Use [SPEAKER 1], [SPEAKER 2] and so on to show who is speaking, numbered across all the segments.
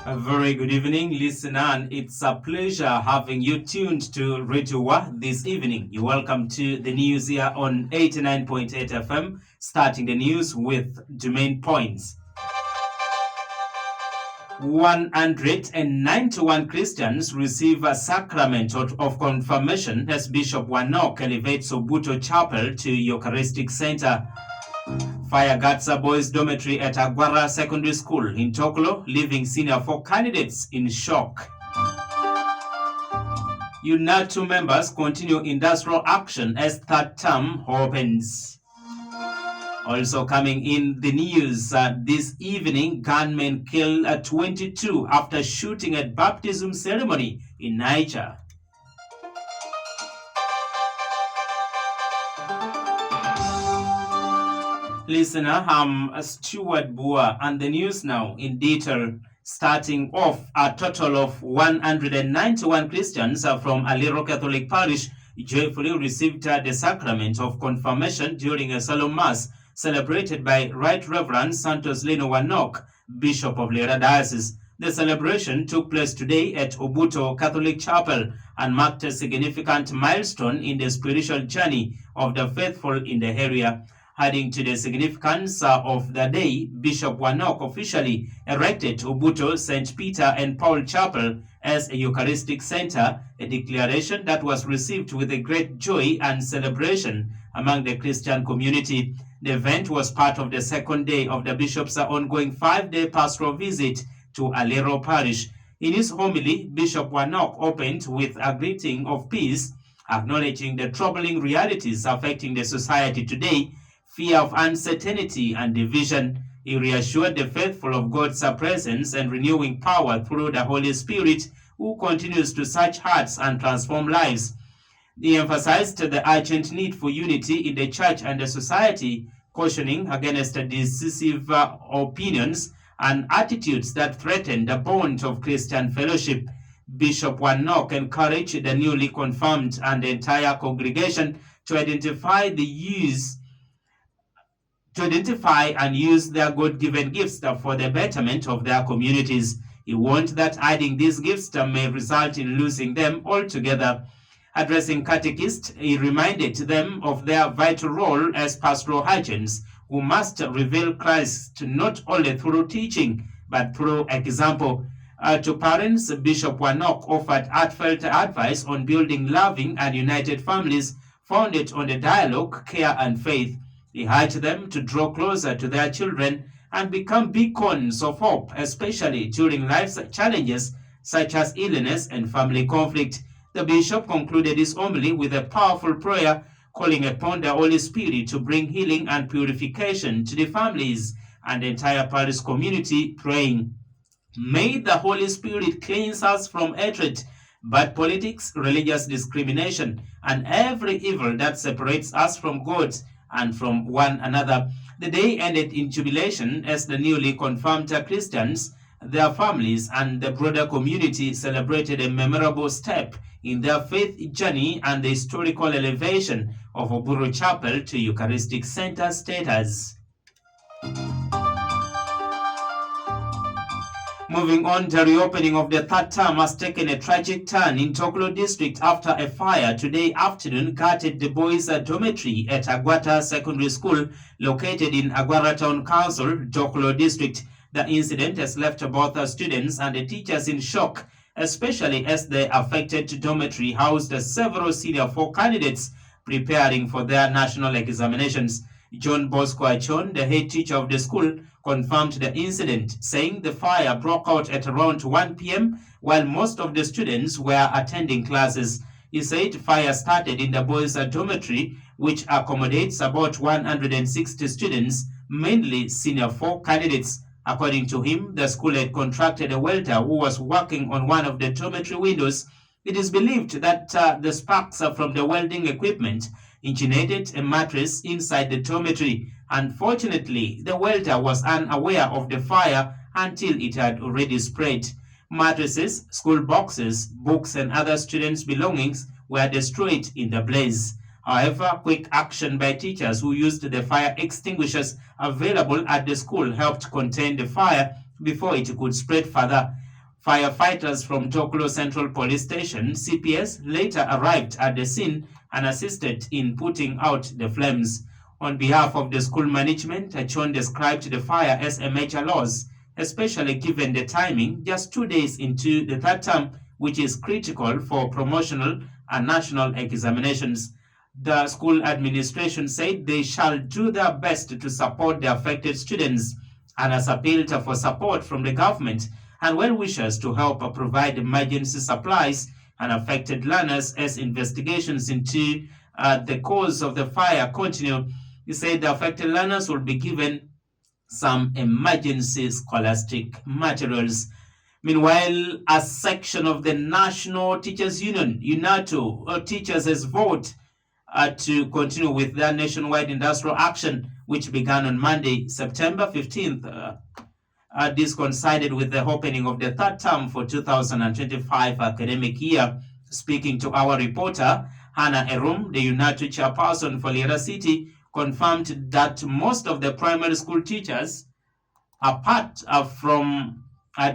[SPEAKER 1] A very good evening, listener, and it's a pleasure having you tuned to Radio Bua this evening. You're welcome to the news here on 89.8 FM, starting the news with the main points. 191 Christians receive a sacrament of confirmation as Bishop Wanok elevates Obuto Chapel to Eucharistic Center. Fire guards a boys' dormitory at Agwara Secondary School in Toklo, leaving senior 4 candidates in shock. UNATU members continue industrial action as third term opens. Also coming in the news this evening, gunmen kill 22 after shooting at baptism ceremony in Niger. Listener, I'm Steward Bua, and the news now in detail. Starting off, a total of 191 Christians from Aliro Catholic Parish joyfully received the sacrament of confirmation during a solemn mass celebrated by Right Reverend Santos Lino Wanok, Bishop of Lera Diocese. The celebration took place today at Obuto Catholic Chapel and marked a significant milestone in the spiritual journey of the faithful in the area. Adding to the significance of the day, Bishop Wanok officially erected Obuto St. Peter and Paul Chapel as a Eucharistic center, a declaration that was received with a great joy and celebration among the Christian community. The event was part of the second day of the Bishop's ongoing 5-day pastoral visit to Alero Parish. In his homily, Bishop Wanok opened with a greeting of peace, acknowledging the troubling realities affecting the society today, fear of uncertainty and division. He reassured the faithful of God's presence and renewing power through the Holy Spirit, who continues to search hearts and transform lives. He emphasized the urgent need for unity in the church and the society, cautioning against decisive opinions and attitudes that threaten the bond of Christian fellowship. Bishop Wanok encouraged the newly confirmed and the entire congregation to identify and use their God-given gifts for the betterment of their communities. He warned that hiding these gifts may result in losing them altogether. Addressing catechists, he reminded them of their vital role as pastoral agents who must reveal Christ not only through teaching but through example. To parents, Bishop Wanok offered heartfelt advice on building loving and united families founded on the dialogue, care, and faith. He urged them to draw closer to their children and become beacons of hope, especially during life's challenges such as illness and family conflict. The bishop concluded his homily with a powerful prayer, calling upon the Holy Spirit to bring healing and purification to the families and the entire parish community, praying, "May the Holy Spirit cleanse us from hatred, bad politics, religious discrimination, and every evil that separates us from God and from one another." The day ended in jubilation as the newly confirmed Christians, their families, and the broader community celebrated a memorable step in their faith journey and the historical elevation of Oburu Chapel to Eucharistic Center status. Moving on, the reopening of the third term has taken a tragic turn in Toklo district after a fire today afternoon gutted the boys' dormitory at Agwata Secondary School located in Agwara Town Council, Toklo district. The incident has left both the students and the teachers in shock, especially as the affected dormitory housed several senior 4 candidates preparing for their national examinations. John Bosco Achon, the head teacher of the school, confirmed the incident, saying the fire broke out at around 1 p.m. while most of the students were attending classes. He said fire started in the boys' dormitory, which accommodates about 160 students, mainly senior 4 candidates. According to him, the school had contracted a welder who was working on one of the dormitory windows. It is believed that the sparks from the welding equipment incinerated a mattress inside the dormitory. Unfortunately, the welder was unaware of the fire until it had already spread. Mattresses, school boxes, books, and other students' belongings were destroyed in the blaze. However, quick action by teachers who used the fire extinguishers available at the school helped contain the fire before it could spread further. Firefighters from Toklo Central Police Station, CPS, later arrived at the scene and assisted in putting out the flames. On behalf of the school management, Achon described the fire as a major loss, especially given the timing, just 2 days into the third term, which is critical for promotional and national examinations. The school administration said they shall do their best to support the affected students and has appealed for support from the government and well-wishers to help provide emergency supplies and affected learners as investigations into the cause of the fire continue. He said the affected learners will be given some emergency scholastic materials. Meanwhile, a section of the National Teachers Union, UNATO, teachers has voted to continue with their nationwide industrial action, which began on Monday, September 15th. This coincided with the opening of the third term for 2025 academic year. Speaking to our reporter, Hannah Erum, the UNATO chairperson for Lira City, confirmed that most of the primary school teachers, apart from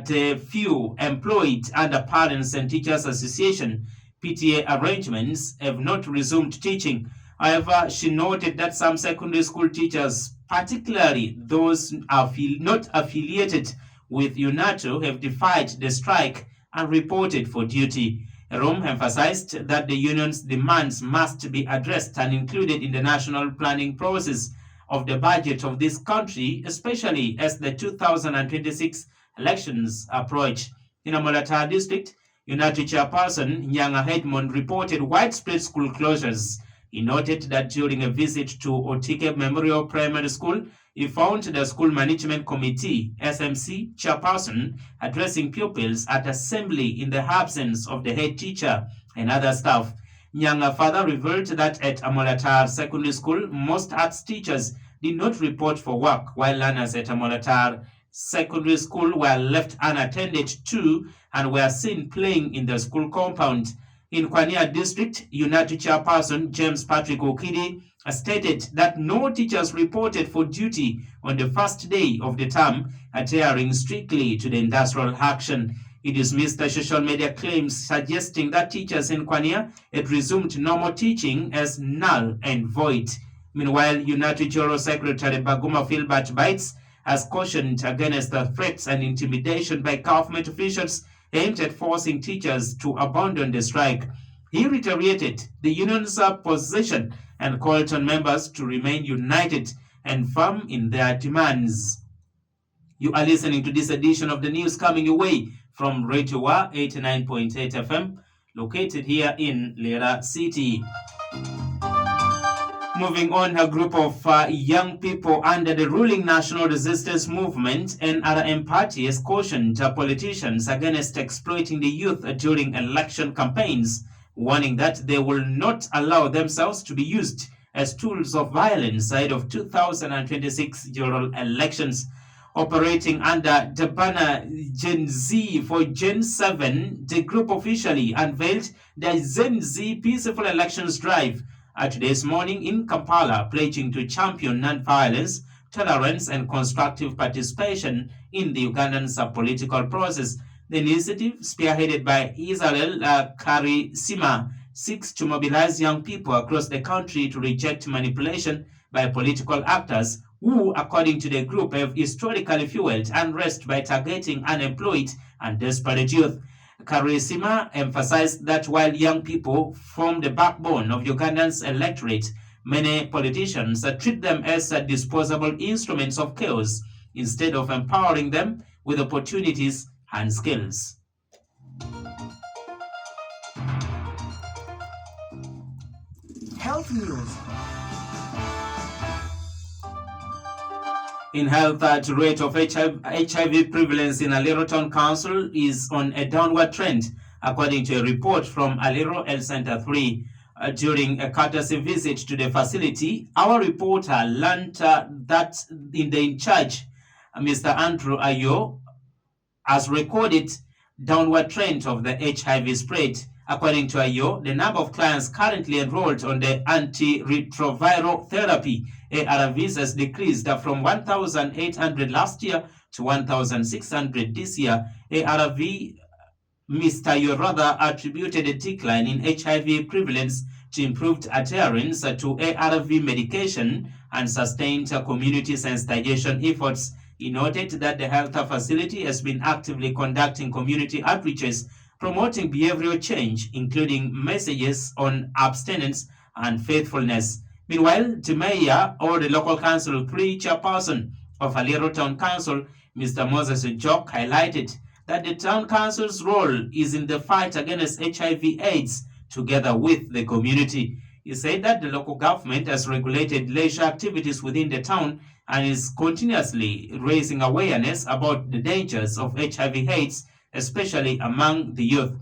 [SPEAKER 1] the few employed under Parents and Teachers Association PTA arrangements, have not resumed teaching. However, she noted that some secondary school teachers, particularly those not affiliated with UNATO, have defied the strike and reported for duty. Rome emphasized that the union's demands must be addressed and included in the national planning process of the budget of this country, especially as the 2026 elections approach. In Amolatar district, UNATO chairperson Nyanga Hedmond reported widespread school closures. He noted that during a visit to Otike Memorial Primary School, he found the school management committee, SMC, chairperson addressing pupils at assembly in the absence of the head teacher and other staff. Nyanga further revealed that at Amolatar Secondary School, most arts teachers did not report for work, while learners at Amolatar Secondary School were left unattended to and were seen playing in the school compound. In Kwania District, UNATO chairperson James Patrick Okidi stated that no teachers reported for duty on the first day of the term, adhering strictly to the industrial action. He dismissed the social media claims suggesting that teachers in Kwania had resumed normal teaching as null and void. Meanwhile, UNATO General Secretary Baguma Philbert Bites has cautioned against the threats and intimidation by government officials aimed at forcing teachers to abandon the strike. He reiterated the union's position and called on members to remain united and firm in their demands. You are listening to this edition of the news coming your way from Radio Wa 89.8 FM, located here in Lira City. Moving on, a group of young people under the ruling National Resistance Movement NRM party has cautioned politicians against exploiting the youth during election campaigns, warning that they will not allow themselves to be used as tools of violence ahead of 2026 general elections. Operating under the banner Gen Z for Gen 7, the group officially unveiled the Gen Z Peaceful Elections Drive today's morning in Kampala, pledging to champion non-violence, tolerance, and constructive participation in the Ugandan political process. The initiative, spearheaded by Israel Karisima, seeks to mobilize young people across the country to reject manipulation by political actors who, according to the group, have historically fueled unrest by targeting unemployed and desperate youth. Karisima emphasized that while young people form the backbone of Ugandan's electorate, many politicians treat them as disposable instruments of chaos instead of empowering them with opportunities and skills. Health news. In health, the rate of HIV prevalence in Alero Town Council is on a downward trend, according to a report from Alero Health Center 3. During a courtesy visit to the facility, our reporter learned that in charge, Mr. Andrew Ayo, has recorded downward trend of the HIV spread. According to Ayo, the number of clients currently enrolled on the antiretroviral therapy ARVs has decreased from 1,800 last year to 1,600 this year. ARV Mr. Yorada attributed a decline in HIV prevalence to improved adherence to ARV medication and sustained community sensitization efforts. He noted that the health facility has been actively conducting community outreaches, promoting behavioral change, including messages on abstinence and faithfulness. Meanwhile, the mayor or the local council 3 chairperson of Alero Town Council, Mr. Moses Ojok, highlighted that the town council's role is in the fight against HIV/AIDS together with the community. He said that the local government has regulated leisure activities within the town and is continuously raising awareness about the dangers of HIV/AIDS, especially among the youth.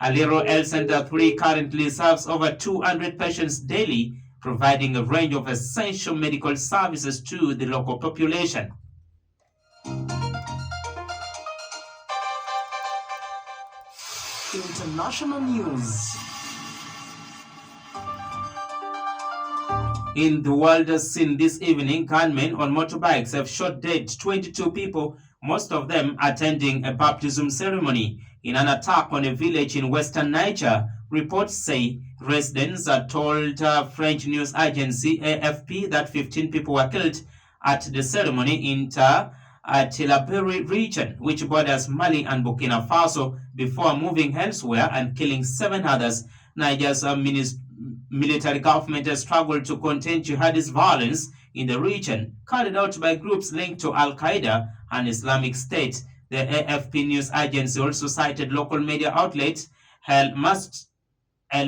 [SPEAKER 1] Alero Health Center 3 currently serves over 200 patients daily, providing a range of essential medical services to the local population.
[SPEAKER 2] International news.
[SPEAKER 1] In the world scene this evening, gunmen on motorbikes have shot dead 22 people, most of them attending a baptism ceremony in an attack on a village in western Niger. Reports say residents told French news agency AFP that 15 people were killed at the ceremony in Tilaberi region, which borders Mali and Burkina Faso, before moving elsewhere and killing 7 others. Niger's military government has struggled to contain jihadist violence in the region, carried out by groups linked to Al-Qaeda and Islamic State. The AFP news agency also cited local media outlet El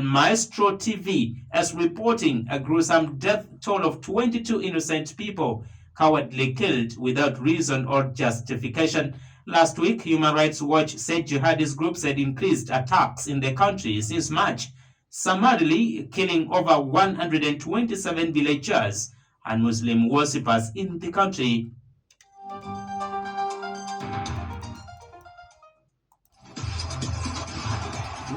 [SPEAKER 1] Maestro TV as reporting a gruesome death toll of 22 innocent people cowardly killed without reason or justification. Last week, Human Rights Watch said jihadist groups had increased attacks in the country since March, summarily killing over 127 villagers and Muslim worshippers in the country.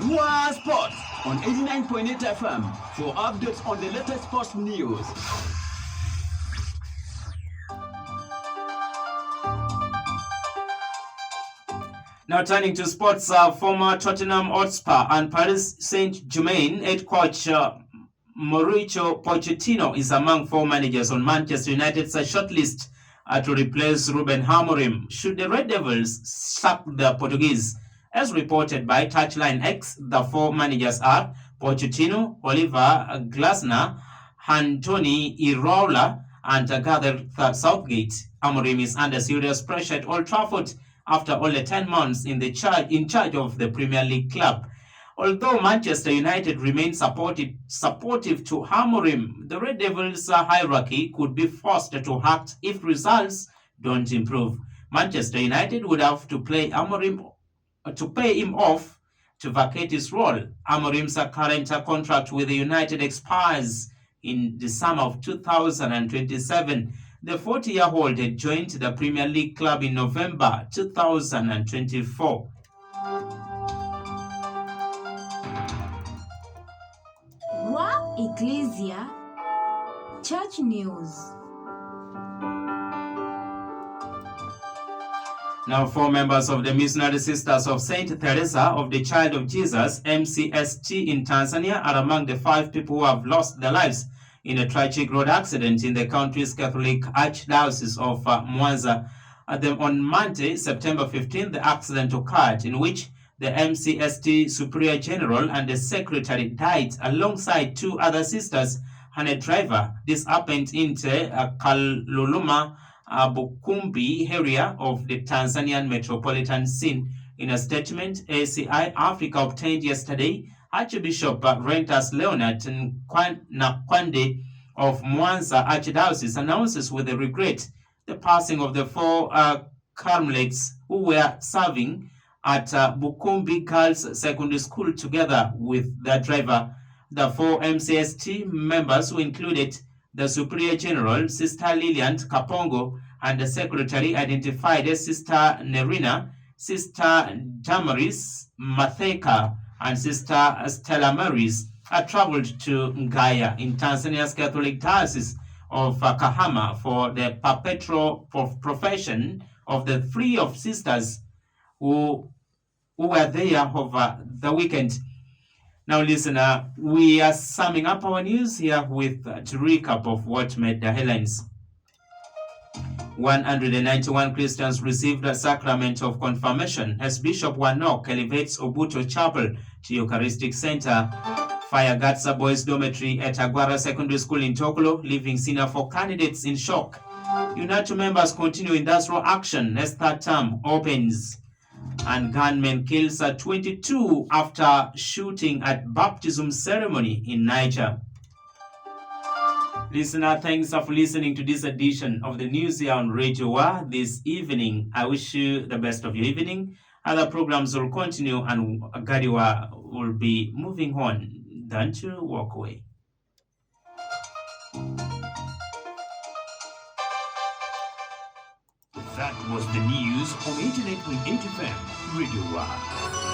[SPEAKER 2] Bua Sports on 89.8 FM for updates on the latest sports news.
[SPEAKER 1] Now turning to sports, former Tottenham Hotspur and Paris Saint-Germain head coach Mauricio Pochettino is among 4 managers on Manchester United's shortlist to replace Ruben Amorim should the Red Devils sack the Portuguese. As reported by Touchline X, the 4 managers are Pochettino, Oliver Glasner, Anthony Iraola, and Gareth Southgate. Amorim is under serious pressure at Old Trafford after only 10 months in charge of the Premier League club. Although Manchester United remains supportive to Amorim, the Red Devils' hierarchy could be forced to act if results don't improve. Manchester United would have to pay him off to vacate his role. Amorim's current contract with the United expires in the summer of 2027. The 40-year-old had joined the Premier League club in November 2024.
[SPEAKER 3] Bua Ecclesia Church News.
[SPEAKER 1] Now, 4 members of the Missionary Sisters of Saint Teresa of the Child of Jesus, MCST, in Tanzania are among the 5 people who have lost their lives in a tragic road accident in the country's Catholic Archdiocese of Mwanza. On Monday, September 15, the accident occurred in which the MCST Superior General and the Secretary died alongside 2 other sisters and a driver. This happened in the Kaluluma Bukumbi area of the Tanzanian metropolitan scene. In a statement ACI Africa obtained yesterday, Archbishop Rentas Leonard Nakwande of Mwanza Archdiocese announces with regret the passing of the 4 Carmelites who were serving at Bukumbi Girls Secondary School together with their driver. The 4 MCST members, who included the Superior General, Sister Lilian Kapongo, and the Secretary, identified as Sister Nerina, Sister Damaris Matheka, and Sister Stella Maris, traveled to Ngaya in Tanzania's Catholic Diocese of Kahama for the perpetual profession of the three of sisters who were there over the weekend. Now, listener, we are summing up our news here with to recap of what made the headlines. 191 Christians received a sacrament of confirmation as Bishop Wanok elevates Obuto Chapel to Eucharistic Center. Fire Gatsa Boys Dormitory at Aguara Secondary School in Tokolo, leaving senior 4 candidates in shock. UNATU members continue industrial action as third term opens. And gunman kills 22 after shooting at baptism ceremony in Niger. Listener, thanks for listening to this edition of the news here on Radio Wa this evening. I wish you the best of your evening. Other programs will continue and Gadiwa will be moving on. Don't you walk away.
[SPEAKER 2] That was the news on 89.8 FM Radio Wa.